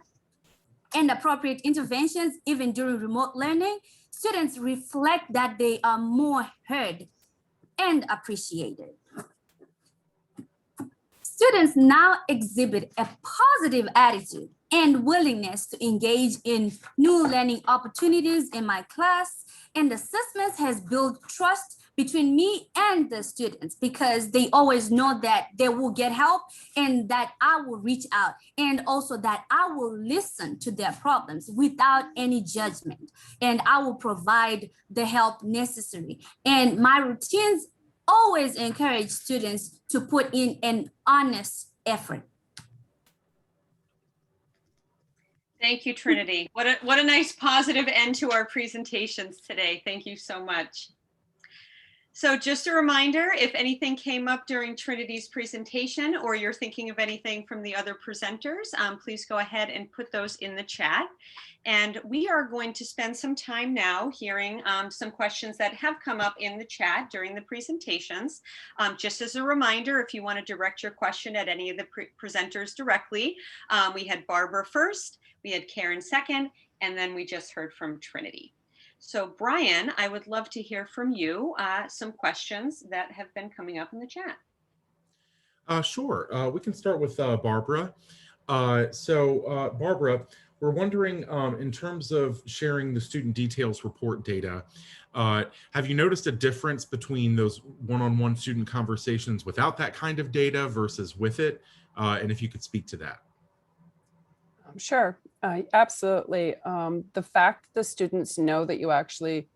and appropriate interventions, even during remote learning. Students reflect that they are more heard and appreciated. Students now exhibit a positive attitude and willingness to engage in new learning opportunities in my class. And ASSISTments has built trust between me and the students because they always know that they will get help and that I will reach out, and also that I will listen to their problems without any judgment, and I will provide the help necessary. And my routines always encourage students to put in an honest effort. Thank you, Trinity. What a nice positive end to our presentations today. Thank you so much. So just a reminder, if anything came up during Trinity's presentation or you're thinking of anything from the other presenters, please go ahead and put those in the chat. And we are going to spend some time now hearing some questions that have come up in the chat during the presentations. Just as a reminder, if you want to direct your question at any of the presenters directly, we had Barbara first, we had Karen second, and then we just heard from Trinity. So Brian, I would love to hear from you some questions that have been coming up in the chat. Sure. We can start with Barbara. Barbara, we're wondering in terms of sharing the student details report data, have you noticed a difference between those one-on-one student conversations without that kind of data versus with it? And if you could speak to that. Sure, absolutely. The fact the students know that you actually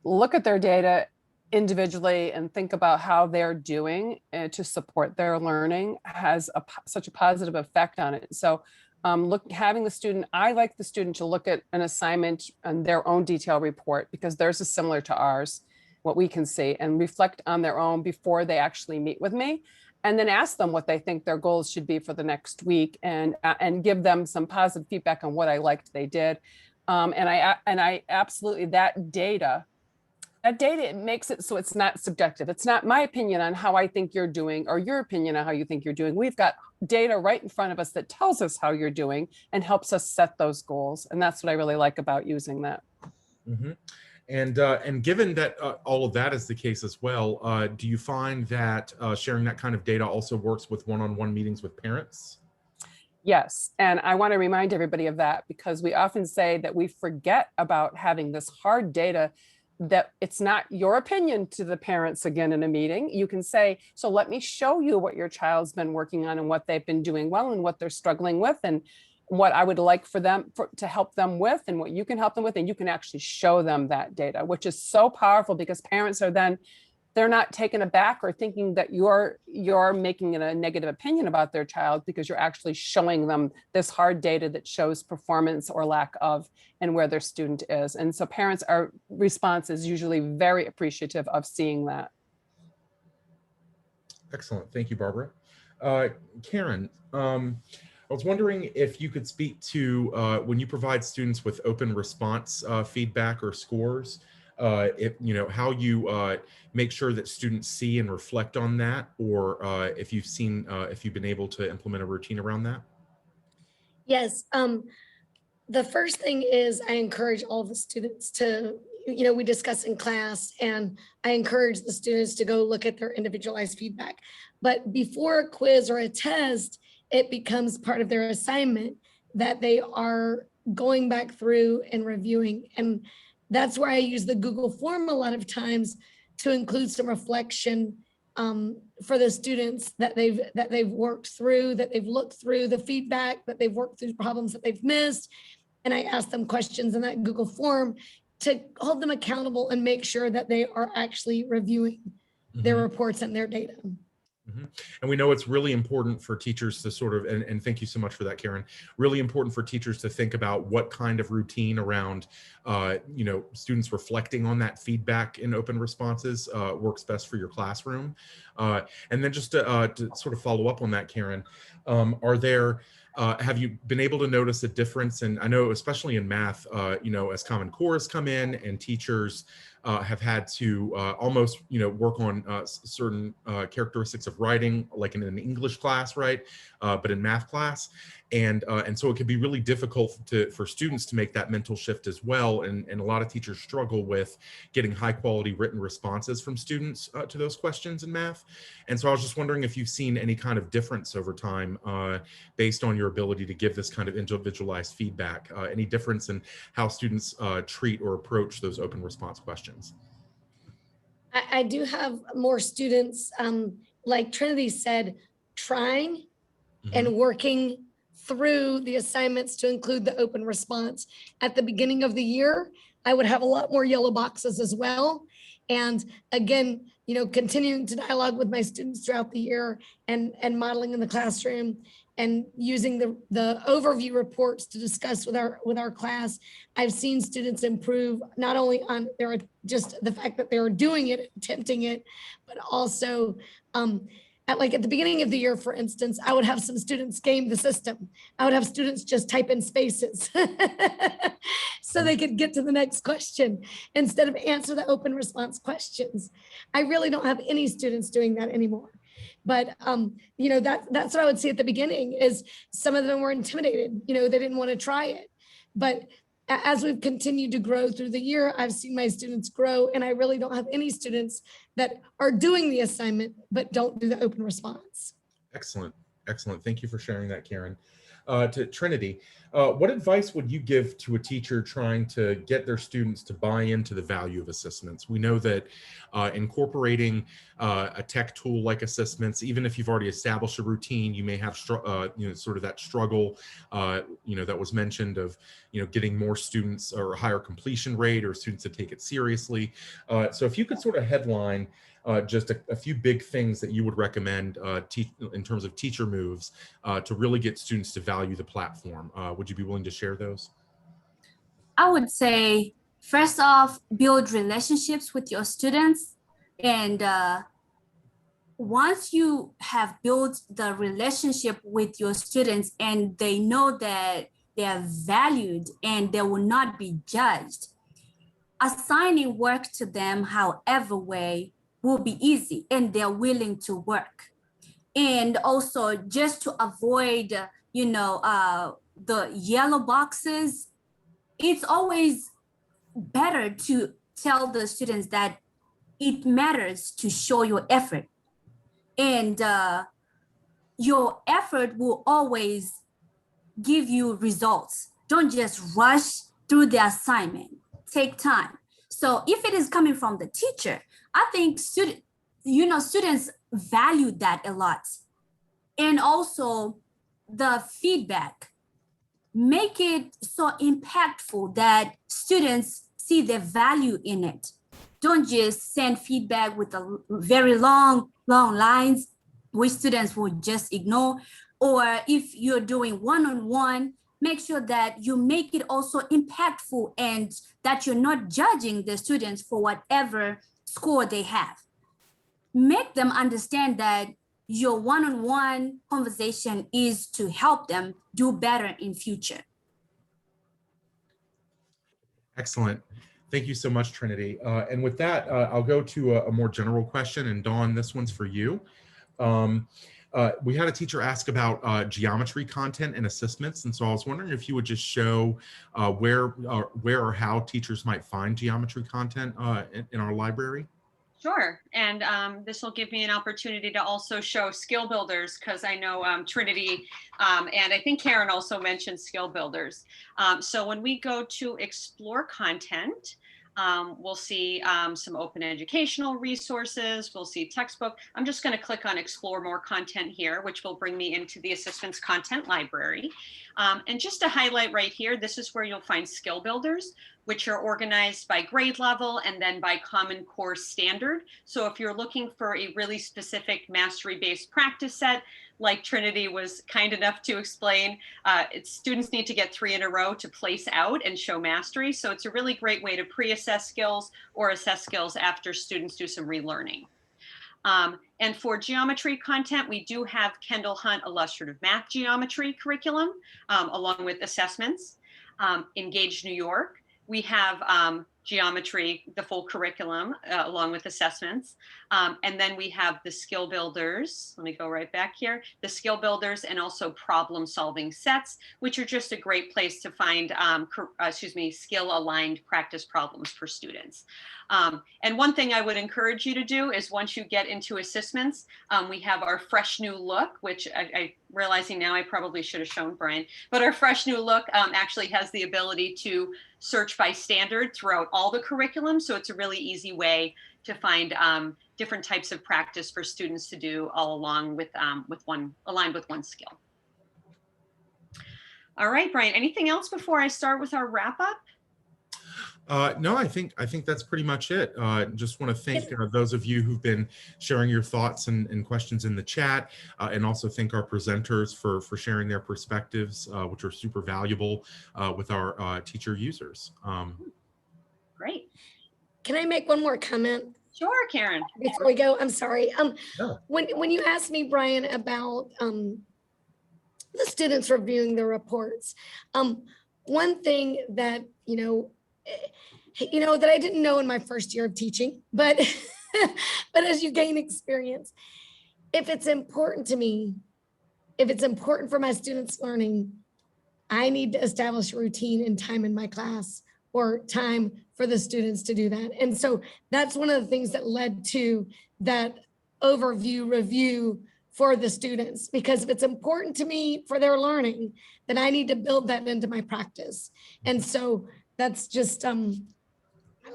look at their data individually and think about how they're doing to support their learning has such a positive effect on it. So having the student, I like the student to look at an assignment and their own detailed report because theirs is similar to ours, what we can see, and reflect on their own before they actually meet with me. And then ask them what they think their goals should be for the next week, and give them some positive feedback on what I liked they did. And I absolutely, that data, it makes it so it's not subjective. It's not my opinion on how I think you're doing or your opinion on how you think you're doing. We've got data right in front of us that tells us how you're doing and helps us set those goals. And that's what I really like about using that. Mm-hmm. And given that all of that is the case as well, do you find that sharing that kind of data also works with one-on-one meetings with parents? Yes, and I want to remind everybody of that because we often say that we forget about having this hard data, that it's not your opinion to the parents again in a meeting. You can say, so let me show you what your child's been working on and what they've been doing well and what they're struggling with and what I would like for them to help them with and what you can help them with. And you can actually show them that data, which is so powerful because parents are then, they're not taken aback or thinking that you're making a negative opinion about their child because you're actually showing them this hard data that shows performance or lack of and where their student is. And so parents, our response is usually very appreciative of seeing that. Excellent. Thank you, Barbara. Karen, I was wondering if you could speak to when you provide students with open response feedback or scores, how you make sure that students see and reflect on that, or if you've been able to implement a routine around that. Yes. The first thing is I encourage all the students to, we discuss in class and I encourage the students to go look at their individualized feedback. But before a quiz or a test, it becomes part of their assignment that they are going back through and reviewing. And that's where I use the Google form a lot of times to include some reflection for the students that they've worked through, that they've looked through the feedback, that they've worked through problems that they've missed. And I ask them questions in that Google form to hold them accountable and make sure that they are actually reviewing their reports and their data. And we know it's really important for teachers to sort of, and thank you so much for that, Karen, really important for teachers to think about what kind of routine around, students reflecting on that feedback in open responses works best for your classroom. And then just to sort of follow up on that, Karen, have you been able to notice a difference? And I know, especially in math, as Common Core has come in and teachers have had to almost, work on certain characteristics of writing, like in an English class, right? But in math class. And so it can be really difficult for students to make that mental shift as well. And a lot of teachers struggle with getting high quality written responses from students to those questions in math. And so I was just wondering if you've seen any kind of difference over time based on your ability to give this kind of individualized feedback, any difference in how students treat or approach those open response questions? I do have more students, like Trinity said, trying and working through the assignments to include the open response. At the beginning of the year, I would have a lot more yellow boxes as well. And again, continuing to dialogue with my students throughout the year and modeling in the classroom and using the overview reports to discuss with our class, I've seen students improve not only on just the fact that they were doing it, attempting it, but also at the beginning of the year, for instance, I would have some students game the system. I would have students just type in spaces so they could get to the next question instead of answer the open response questions. I really don't have any students doing that anymore. But that's what I would see at the beginning is some of them were intimidated. They didn't want to try it. But as we've continued to grow through the year, I've seen my students grow, and I really don't have any students that are doing the assignment but don't do the open response. Excellent. Excellent. Thank you for sharing that, Karen. To Trinity, what advice would you give to a teacher trying to get their students to buy into the value of assessments? We know that incorporating a tech tool like assessments, even if you've already established a routine, you may have sort of that struggle, that was mentioned of, getting more students or a higher completion rate or students that take it seriously. So if you could sort of headline just a few big things that you would recommend in terms of teacher moves to really get students to value the platform. Would you be willing to share those? I would say, first off, build relationships with your students. And once you have built the relationship with your students and they know that they are valued and they will not be judged, assigning work to them however way will be easy and they're willing to work. And also just to avoid, the yellow boxes, it's always better to tell the students that it matters to show your effort. And your effort will always give you results. Don't just rush through the assignment. Take time. So if it is coming from the teacher, I think students value that a lot. And also the feedback, make it so impactful that students see the value in it. Don't just send feedback with a very long lines, which students will just ignore. Or if you're doing one-on-one, make sure that you make it also impactful and that you're not judging the students for whatever score they have. Make them understand that your one-on-one conversation is to help them do better in future. Excellent. Thank you so much, Trinity. And with that, I'll go to a more general question. And Dawn, this one's for you. We had a teacher ask about geometry content and assessments. And so I was wondering if you would just show where or how teachers might find geometry content in our library. Sure. And this will give me an opportunity to also show skill builders, because I know Trinity and I think Karen also mentioned skill builders. So when we go to explore content, We'll see some open educational resources. We'll see textbook. I'm just going to click on explore more content here, which will bring me into the assessments content library. And just to highlight right here, this is where you'll find skill builders, which are organized by grade level and then by Common Core standard. So if you're looking for a really specific mastery-based practice set, like Trinity was kind enough to explain, students need to get 3 in a row to place out and show mastery. So it's a really great way to pre-assess skills or assess skills after students do some relearning. And for geometry content, we do have Kendall Hunt Illustrative Math Geometry curriculum, along with assessments. Engage New York, we have geometry, the full curriculum, along with assessments. And then we have the skill builders. Let me go right back here. The skill builders and also problem solving sets, which are just a great place to find, skill aligned practice problems for students. And one thing I would encourage you to do is once you get into assessments, we have our fresh new look, which I realizing now I probably should have shown Brian, but our fresh new look actually has the ability to search by standard throughout all the curriculum. So it's a really easy way to find different types of practice for students to do all along with aligned with one skill. All right, Brian, anything else before I start with our wrap up? No, I think that's pretty much it. Just want to thank those of you who've been sharing your thoughts and questions in the chat, and also thank our presenters for sharing their perspectives, which are super valuable with our teacher users. Great. Can I make one more comment? Sure, Karen. Before we go, I'm sorry. No. When you asked me, Brian, about the students reviewing the reports, one thing that that I didn't know in my first year of teaching, but but as you gain experience, if it's important to me, if it's important for my students' learning, I need to establish a routine and time in my class or time for the students to do that. And so that's one of the things that led to that overview review for the students, because if it's important to me for their learning, then I need to build that into my practice. And so that's just my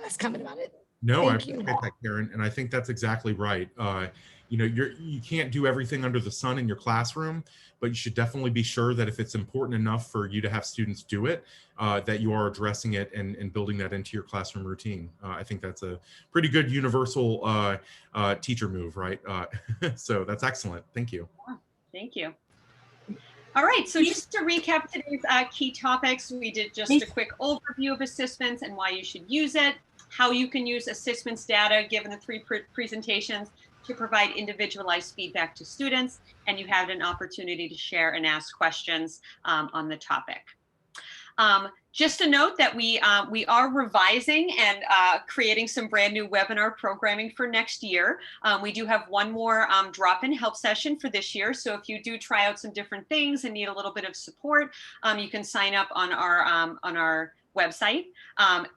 last comment about it. No, I Thank you. appreciate that, Karen, and I think that's exactly right. You can't do everything under the sun in your classroom, but you should definitely be sure that if it's important enough for you to have students do it, that you are addressing it and building that into your classroom routine. I think that's a pretty good universal teacher move, right? So that's excellent. Thank you. Thank you. All right, so just to recap today's key topics, we did just a quick overview of assessments and why you should use it, how you can use assessments data given the 3 presentations to provide individualized feedback to students, and you had an opportunity to share and ask questions on the topic. Just a note that we are revising and creating some brand new webinar programming for next year. We do have one more drop-in help session for this year. So if you do try out some different things and need a little bit of support, you can sign up on our website.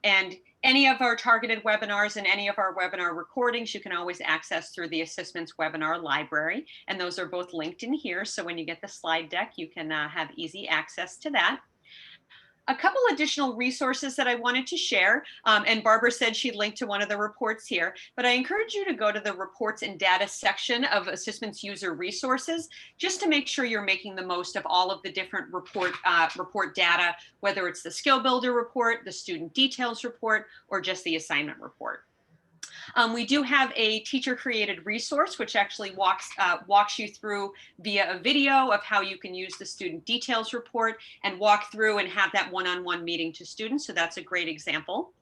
And any of our targeted webinars and any of our webinar recordings, you can always access through the Assessments webinar library. And those are both linked in here. So when you get the slide deck, you can have easy access to that. A couple additional resources that I wanted to share, and Barbara said she linked to one of the reports here, but I encourage you to go to the reports and data section of Assessments user resources, just to make sure you're making the most of all of the different report data, whether it's the skill builder report, the student details report, or just the assignment report. We do have a teacher created resource, which actually walks you through via a video of how you can use the student details report and walk through and have that one-on-one meeting to students. So that's a great example.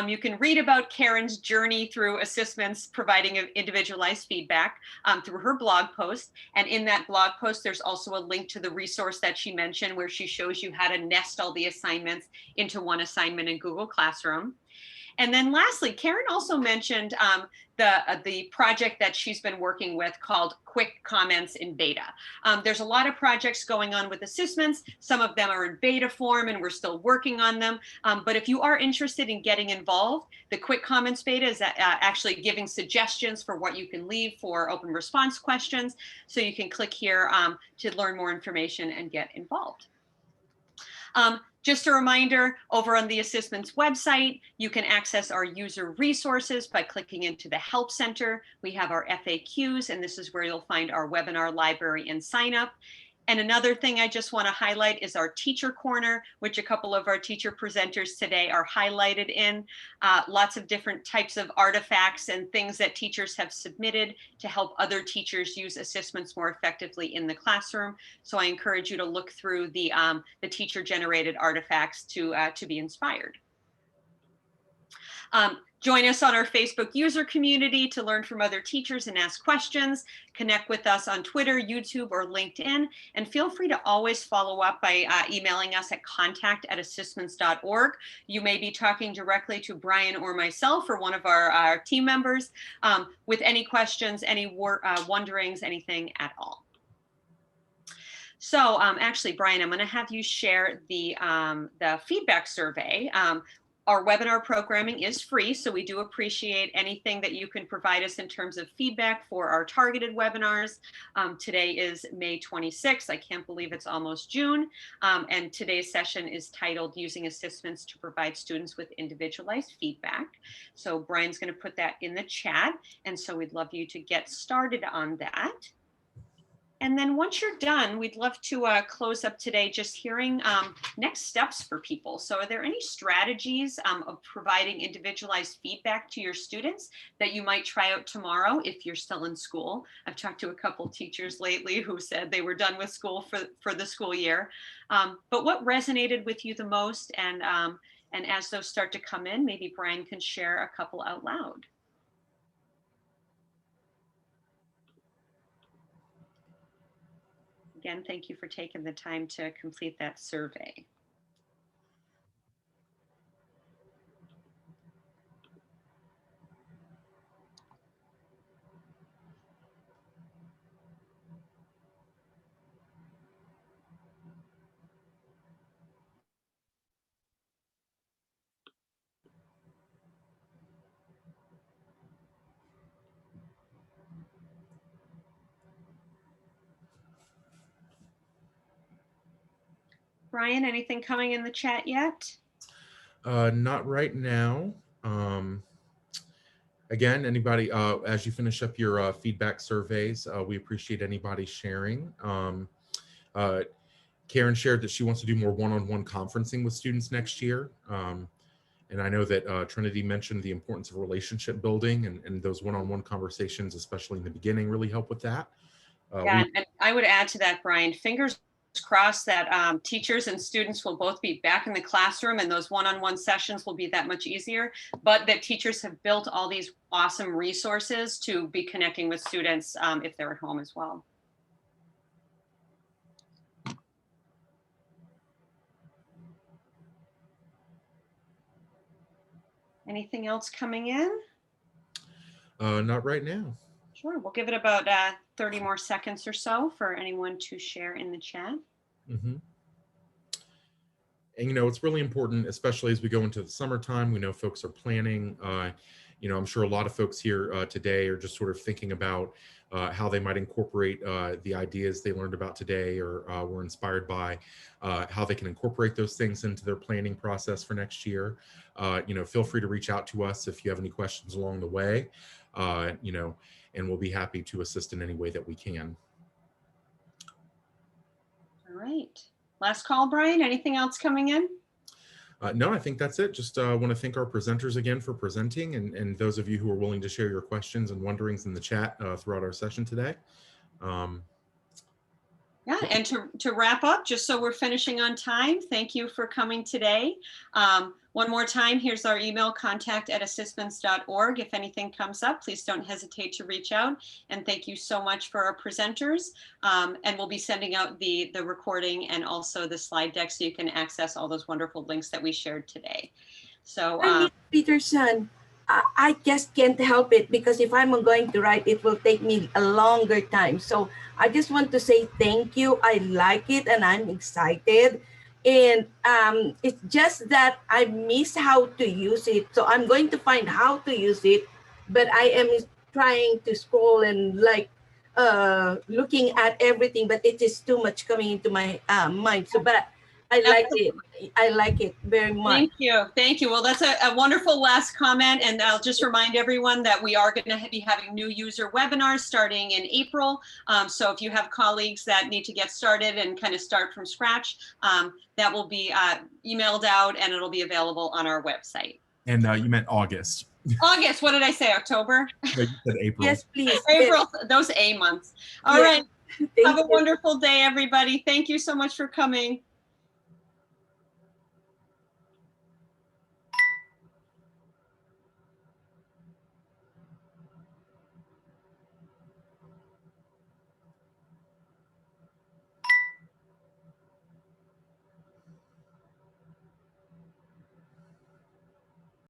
You can read about Karen's journey through assessments, providing individualized feedback through her blog post. And in that blog post, there's also a link to the resource that she mentioned where she shows you how to nest all the assignments into one assignment in Google Classroom. And then lastly, Karen also mentioned the project that she's been working with called Quick Comments in Beta. There's a lot of projects going on with assessments. Some of them are in beta form and we're still working on them. But if you are interested in getting involved, the Quick Comments Beta is actually giving suggestions for what you can leave for open response questions. So you can click here to learn more information and get involved. Just a reminder, over on the ASSISTments website, you can access our user resources by clicking into the Help Center. We have our FAQs, and this is where you'll find our webinar library and sign up. And another thing I just want to highlight is our teacher corner, which a couple of our teacher presenters today are highlighted in. Lots of different types of artifacts and things that teachers have submitted to help other teachers use ASSISTments more effectively in the classroom. So I encourage you to look through the teacher generated artifacts to be inspired. Join us on our Facebook user community to learn from other teachers and ask questions. Connect with us on Twitter, YouTube, or LinkedIn. And feel free to always follow up by emailing us at contact@assistments.org. You may be talking directly to Brian or myself or one of our team members with any questions, any wonderings, anything at all. So actually, Brian, I'm going to have you share the feedback survey. Our webinar programming is free, so we do appreciate anything that you can provide us in terms of feedback for our targeted webinars. Today is May 26th. I can't believe it's almost June. And today's session is titled Using ASSISTments to Provide Students with Individualized Feedback. So Brian's going to put that in the chat. And so we'd love you to get started on that. And then once you're done, we'd love to close up today just hearing next steps for people. So are there any strategies of providing individualized feedback to your students that you might try out tomorrow if you're still in school? I've talked to a couple teachers lately who said they were done with school for the school year. But what resonated with you the most? And as those start to come in, maybe Brian can share a couple out loud. Again, thank you for taking the time to complete that survey. Brian, anything coming in the chat yet? Not right now. Again, anybody, as you finish up your feedback surveys, we appreciate anybody sharing. Karen shared that she wants to do more one-on-one conferencing with students next year. And I know that Trinity mentioned the importance of relationship building, and those one-on-one conversations, especially in the beginning, really help with that. Yeah, and I would add to that, Brian, fingers crossed that teachers and students will both be back in the classroom and those one-on-one sessions will be that much easier, but that teachers have built all these awesome resources to be connecting with students if they're at home as well. Anything else coming in? Not right now. Sure, we'll give it about 30 more seconds or so for anyone to share in the chat. Mm-hmm. And, you know, it's really important, especially as we go into the summertime. We know folks are planning. You know, I'm sure a lot of folks here today are just sort of thinking about how they might incorporate the ideas they learned about today or were inspired by, how they can incorporate those things into their planning process for next year. You know, feel free to reach out to us if you have any questions along the way, you know, and we'll be happy to assist in any way that we can. All right. Last call, Brian. Anything else coming in? No, I think that's it. Just want to thank our presenters again for presenting and those of you who are willing to share your questions and wonderings in the chat throughout our session today. Yeah, and to wrap up, just so we're finishing on time, thank you for coming today. One more time, here's our email, contact@assistments.org. If anything comes up, please don't hesitate to reach out. And thank you so much for our presenters. And we'll be sending out the recording and also the slide deck so you can access all those wonderful links that we shared today. So Peterson, I just can't help it because if I'm going to write, it will take me a longer time. So I just want to say thank you. I like it and I'm excited. And it's just that I miss how to use it. So I'm going to find how to use it, but I am trying to scroll and like looking at everything, but it is too much coming into my mind. So, but I like it. I like it very much. Thank you. Thank you. Well, that's a wonderful last comment. And I'll just remind everyone that we are going to be having new user webinars starting in April. So if you have colleagues that need to get started and kind of start from scratch, that will be emailed out and it'll be available on our website. And you meant August. August, what did I say? October? No, you said April. Yes, please. April, those A months. All Yes. right. Thank Have a you. wonderful day, everybody. Thank you so much for coming.